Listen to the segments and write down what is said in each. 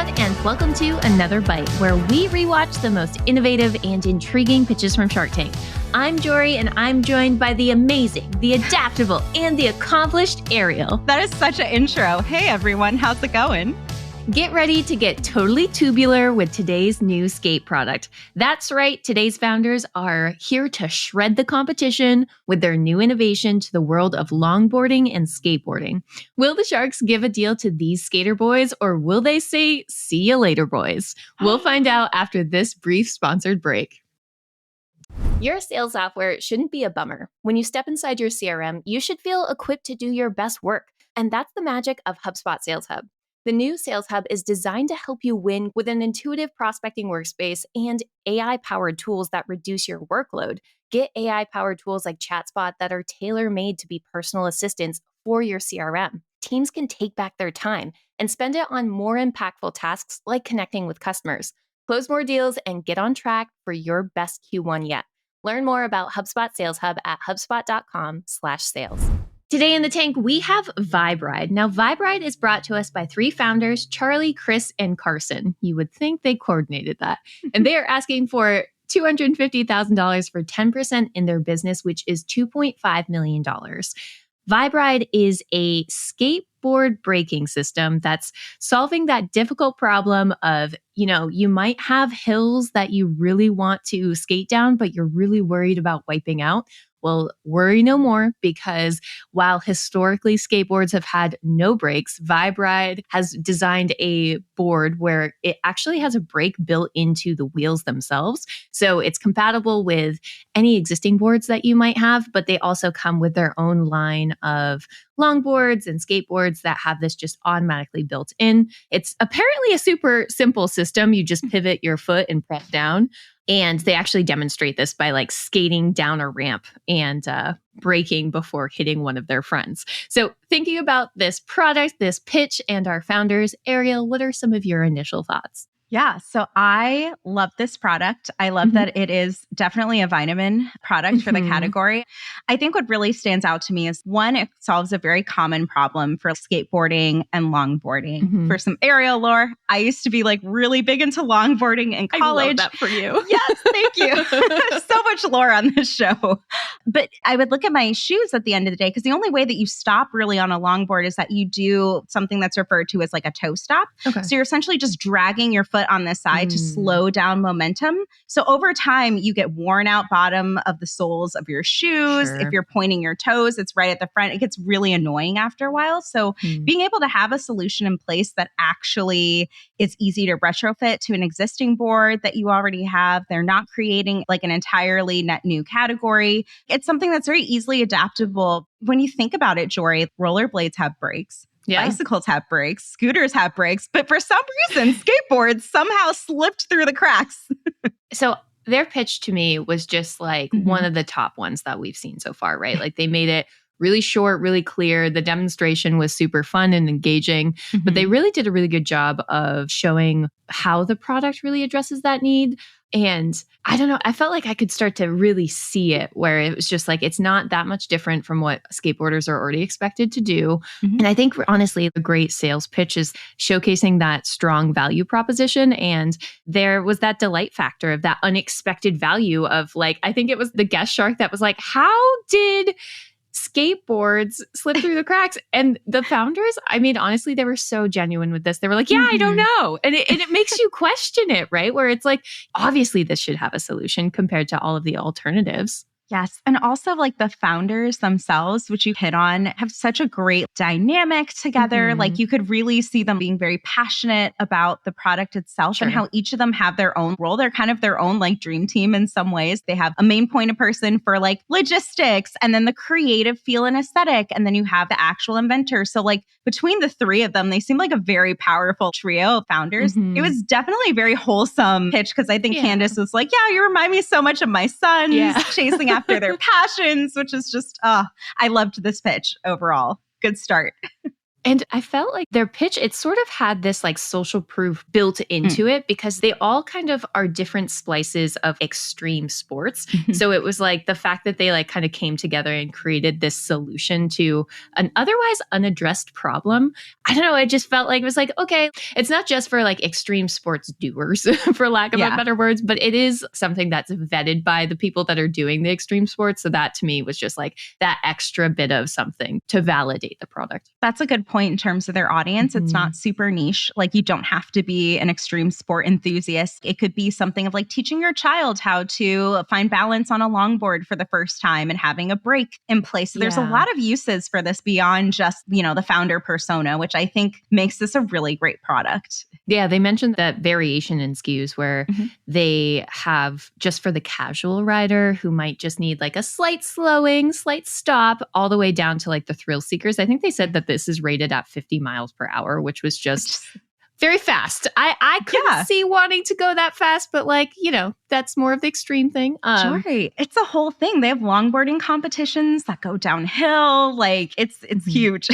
everyone, and welcome to Another Bite, where we rewatch the most innovative and intriguing pitches from Shark Tank. I'm Jorie, and I'm joined by the amazing, the adaptable, and the accomplished Ariel. That is such an intro. Hey, everyone. How's it going? Get ready to get totally tubular with today's new skate product. That's right, today's founders are here to shred the competition with their new innovation to the world of longboarding and skateboarding. Will the Sharks give a deal to these skater boys, or will they say, see you later, boys? We'll find out after this brief sponsored break. Your sales software shouldn't be a bummer. When you step inside your CRM, you should feel equipped to do your best work. And that's the magic of HubSpot Sales Hub. The new Sales Hub is designed to help you win with an intuitive prospecting workspace and AI-powered tools that reduce your workload. Get AI-powered tools like ChatSpot that are tailor-made to be personal assistants for your CRM. Teams can take back their time and spend it on more impactful tasks like connecting with customers. Close more deals and get on track for your best Q1 yet. Learn more about HubSpot Sales Hub at hubspot.com/sales. Today in the tank, we have Vibe Ride. Now, Vibe Ride is brought to us by three founders, Charlie, Chris, and Carson. You would think they coordinated that. And they are asking for $250,000 for 10% in their business, which is $2.5 million. Vibe Ride is a skateboard braking system that's solving that difficult problem of, you might have hills that you really want to skate down, but you're really worried about wiping out. Well, worry no more, because while historically skateboards have had no brakes, Vibe Ride has designed a board where it actually has a brake built into the wheels themselves. So it's compatible with any existing boards that you might have, but they also come with their own line of longboards and skateboards that have this just automatically built in. It's apparently a super simple system. You just pivot your foot and press down. And they actually demonstrate this by skating down a ramp and braking before hitting one of their friends. So thinking about this product, this pitch, and our founders, Ariel, what are some of your initial thoughts? Yeah, so I love this product. I love that it is definitely a vitamin product for the category. I think what really stands out to me is, one, it solves a very common problem for skateboarding and longboarding. For some Ariel lore, I used to be really big into longboarding in college. I love that for you. Yes, thank you. So much lore on this show. But I would look at my shoes at the end of the day, because the only way that you stop really on a longboard is that you do something that's referred to as a toe stop. Okay. So you're essentially just dragging your foot on this side to slow down momentum. So over time, you get worn out bottom of the soles of your shoes. Sure. If you're pointing your toes, it's right at the front. It gets really annoying after a while. So being able to have a solution in place that actually is easy to retrofit to an existing board that you already have, they're not creating an entirely net new category. It's something that's very easily adaptable. When you think about it, Jorie, rollerblades have brakes. Yeah. Bicycles have brakes, scooters have brakes, but for some reason, skateboards somehow slipped through the cracks. So their pitch to me was just one of the top ones that we've seen so far, right? They made it really short, really clear. The demonstration was super fun and engaging, but they really did a really good job of showing how the product really addresses that need. And I don't know, I felt like I could start to really see it, where it was just it's not that much different from what skateboarders are already expected to do. And I think, honestly, the great sales pitch is showcasing that strong value proposition. And there was that delight factor of that unexpected value of I think it was the guest shark that was how did skateboards slip through the cracks? And the founders, honestly, they were so genuine with this. They were I don't know. And it makes you question it, right? Where it's obviously this should have a solution compared to all of the alternatives. Yes. And also the founders themselves, which you hit on, have such a great dynamic together. You could really see them being very passionate about the product itself and how each of them have their own role. They're kind of their own dream team in some ways. They have a main point of person for logistics, and then the creative feel and aesthetic. And then you have the actual inventor. So between the three of them, they seem like a very powerful trio of founders. It was definitely a very wholesome pitch, because I think Candace was yeah, you remind me so much of my sons chasing after their passions, which is just, I loved this pitch overall. Good start. And I felt like their pitch, it sort of had this like social proof built into it because they all kind of are different slices of extreme sports. So it was like the fact that they like kind of came together and created this solution to an otherwise unaddressed problem. I don't know. I just felt like it was like, okay, it's not just for like extreme sports doers, for lack of better words, but it is something that's vetted by the people that are doing the extreme sports. So that to me was just like that extra bit of something to validate the product. That's a good point in terms of their audience. It's not super niche. Like you don't have to be an extreme sport enthusiast. It could be something of like teaching your child how to find balance on a longboard for the first time and having a brake in place. So there's a lot of uses for this beyond just, the founder persona, which I think makes this a really great product. Yeah, they mentioned that variation in SKUs where they have just for the casual rider who might just need like a slight slowing, slight stop, all the way down to like the thrill seekers. I think they said that this is rated at 50 miles per hour, which was just very fast. I couldn't see wanting to go that fast, but like, that's more of the extreme thing. Jorie, it's a whole thing. They have longboarding competitions that go downhill. Like it's huge.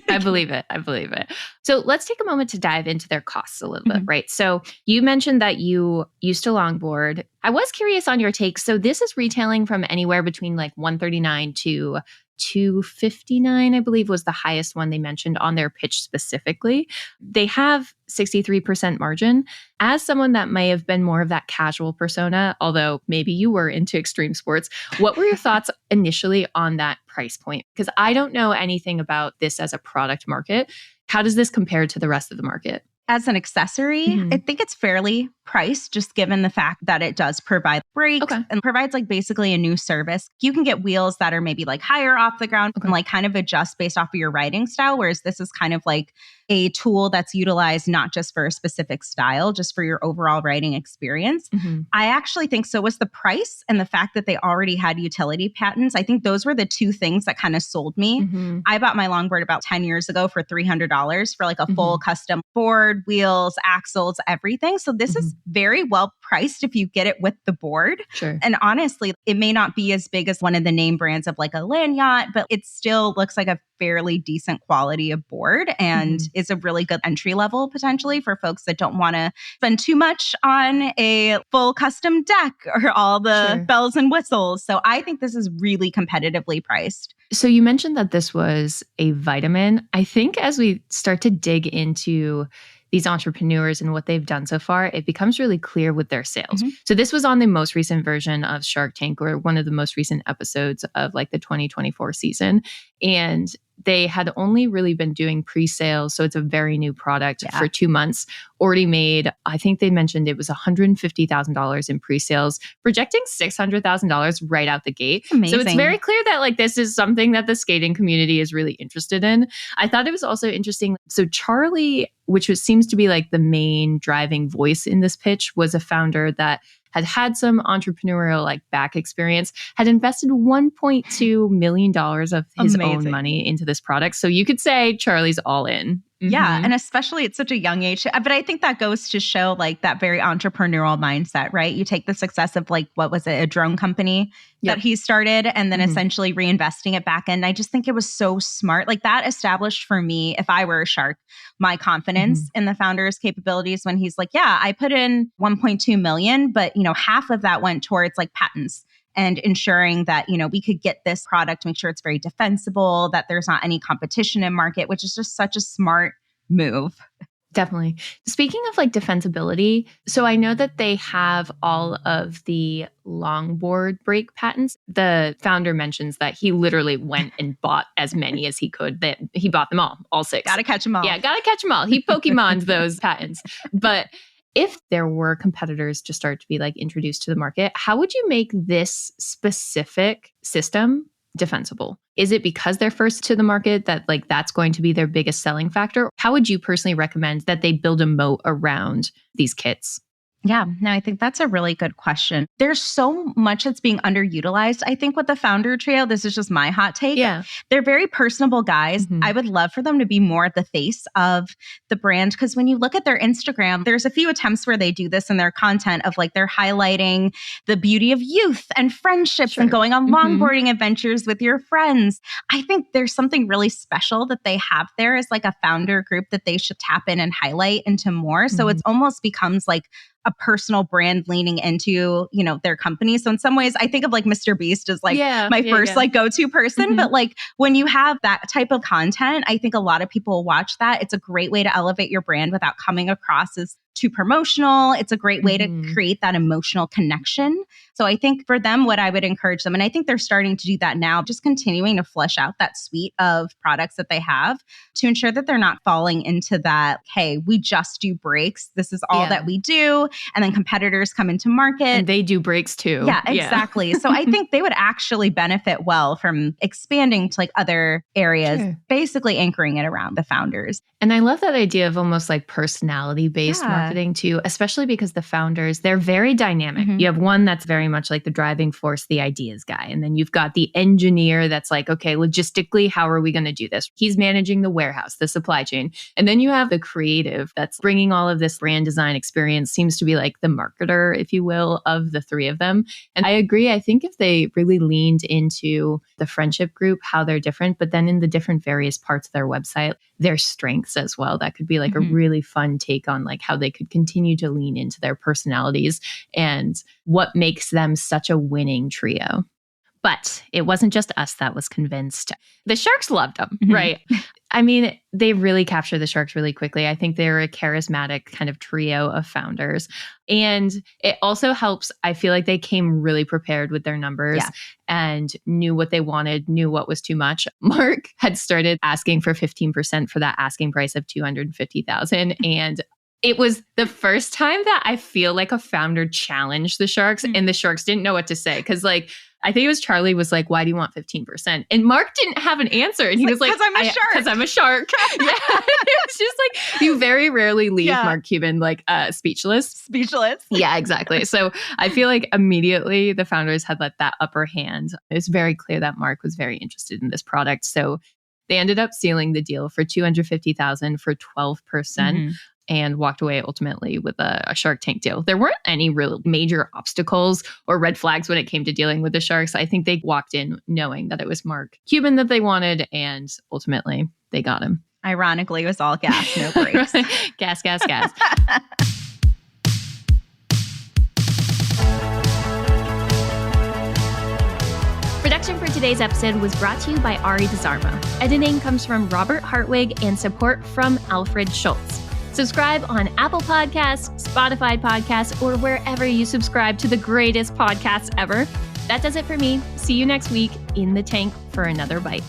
I believe it. So let's take a moment to dive into their costs a little bit, right? So you mentioned that you used to longboard. I was curious on your take. So this is retailing from anywhere between like $139 to $259, I believe was the highest one they mentioned on their pitch specifically. They have 63% margin. As someone that may have been more of that casual persona, although maybe you were into extreme sports, what were your thoughts initially on that price point? Because I don't know anything about this as a product market. How does this compare to the rest of the market? As an accessory, I think it's fairly priced, just given the fact that it does provide brakes and provides like basically a new service. You can get wheels that are maybe like higher off the ground and like kind of adjust based off of your riding style, whereas this is kind of like a tool that's utilized not just for a specific style, just for your overall riding experience. I actually think so was the price and the fact that they already had utility patents. I think those were the two things that kind of sold me. I bought my longboard about 10 years ago for $300 for like a full custom board, wheels, axles, everything. So this is very well priced if you get it with the board. Sure. And honestly, it may not be as big as one of the name brands of like a Lanyard, but it still looks like a fairly decent quality of board and is a really good entry level potentially for folks that don't want to spend too much on a full custom deck or all the bells and whistles. So I think this is really competitively priced. So you mentioned that this was a vitamin. I think as we start to dig into these entrepreneurs and what they've done so far, it becomes really clear with their sales. So this was on the most recent version of Shark Tank, or one of the most recent episodes of like the 2024 season. And they had only really been doing pre-sales. So it's a very new product for 2 months. Already made, I think they mentioned it was $150,000 in pre-sales, projecting $600,000 right out the gate. Amazing. So it's very clear that like this is something that the skating community is really interested in. I thought it was also interesting. So Charlie, which seems to be like the main driving voice in this pitch, was a founder that had some entrepreneurial like back experience, had invested $1.2 million of his own money into this product. So you could say Charlie's all in. Yeah. And especially at such a young age. But I think that goes to show like that very entrepreneurial mindset, right? You take the success of like, what was it, a drone company that he started and then essentially reinvesting it back in. I just think it was so smart. Like that established for me, if I were a shark, my confidence in the founder's capabilities when he's like, yeah, I put in 1.2 million, but half of that went towards like patents and ensuring that, we could get this product, make sure it's very defensible, that there's not any competition in market, which is just such a smart move. Definitely. Speaking of like defensibility, so I know that they have all of the longboard brake patents. The founder mentions that he literally went and bought as many as he could. That he bought them all 6. Gotta catch them all. Yeah, gotta catch them all. He Pokemoned those patents. But if there were competitors to start to be like introduced to the market, how would you make this specific system defensible? Is it because they're first to the market that like that's going to be their biggest selling factor? How would you personally recommend that they build a moat around these kits? Yeah, no, I think that's a really good question. There's so much that's being underutilized. I think with the founder trio, this is just my hot take. Yeah. They're very personable guys. I would love for them to be more at the face of the brand, because when you look at their Instagram, there's a few attempts where they do this in their content of like they're highlighting the beauty of youth and friendships and going on longboarding adventures with your friends. I think there's something really special that they have there as like a founder group that they should tap in and highlight into more. So it's almost becomes like a personal brand leaning into, you know, their company. So in some ways, I think of like Mr. Beast as like my first like go-to person. But like when you have that type of content, I think a lot of people watch that. It's a great way to elevate your brand without coming across as too promotional. It's a great way to create that emotional connection. So I think for them, what I would encourage them, and I think they're starting to do that now, just continuing to flesh out that suite of products that they have to ensure that they're not falling into that, hey, we just do brakes. This is all that we do. And then competitors come into market. And they do brakes too. Yeah, exactly. So I think they would actually benefit well from expanding to like other areas, basically anchoring it around the founders. And I love that idea of almost like personality-based marketing too, especially because the founders, they're very dynamic. You have one that's very much like the driving force, the ideas guy. And then you've got the engineer that's like, okay, logistically, how are we going to do this? He's managing the warehouse, the supply chain. And then you have the creative that's bringing all of this brand design experience, seems to be like the marketer, if you will, of the three of them. And I agree. I think if they really leaned into the friendship group, how they're different, but then in the different various parts of their website, their strengths as well, that could be like a really fun take on like how they could continue to lean into their personalities and what makes them such a winning trio. But it wasn't just us that was convinced. The Sharks loved them, right? I mean, they really captured the Sharks really quickly. I think they're a charismatic kind of trio of founders. And it also helps, I feel like they came really prepared with their numbers and knew what they wanted, knew what was too much. Mark had started asking for 15% for that asking price of $250,000. And it was the first time that I feel like a founder challenged the Sharks and the Sharks didn't know what to say. Cause like, I think it was Charlie was like, why do you want 15%? And Mark didn't have an answer. And he was like, because I'm a shark. Because I'm a shark. Yeah. It's just like, you very rarely leave Mark Cuban like speechless. Speechless. Yeah, exactly. So I feel like immediately the founders had let that upper hand. It's very clear that Mark was very interested in this product. So they ended up sealing the deal for $250,000 for 12%. And walked away ultimately with a Shark Tank deal. There weren't any real major obstacles or red flags when it came to dealing with the Sharks. I think they walked in knowing that it was Mark Cuban that they wanted, and ultimately they got him. Ironically, it was all gas, no brakes. Gas, gas, gas. Production for today's episode was brought to you by Arie Desormeaux. Editing comes from Robert Hartwig and support from Alfred Schulz. Subscribe on Apple Podcasts, Spotify Podcasts, or wherever you subscribe to the greatest podcasts ever. That does it for me. See you next week in the tank for another bite.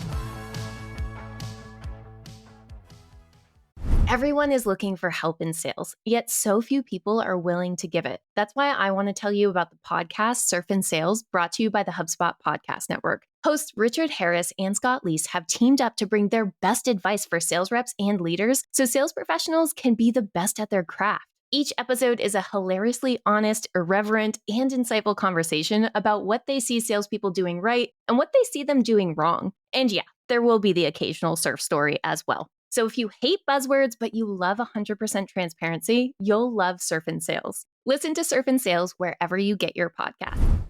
Everyone is looking for help in sales, yet so few people are willing to give it. That's why I want to tell you about the podcast Surf in Sales, brought to you by the HubSpot Podcast Network. Hosts Richard Harris and Scott Leese have teamed up to bring their best advice for sales reps and leaders so sales professionals can be the best at their craft. Each episode is a hilariously honest, irreverent, and insightful conversation about what they see salespeople doing right and what they see them doing wrong. And yeah, there will be the occasional surf story as well. So if you hate buzzwords, but you love 100% transparency, you'll love Surf in Sales. Listen to Surf in Sales wherever you get your podcast.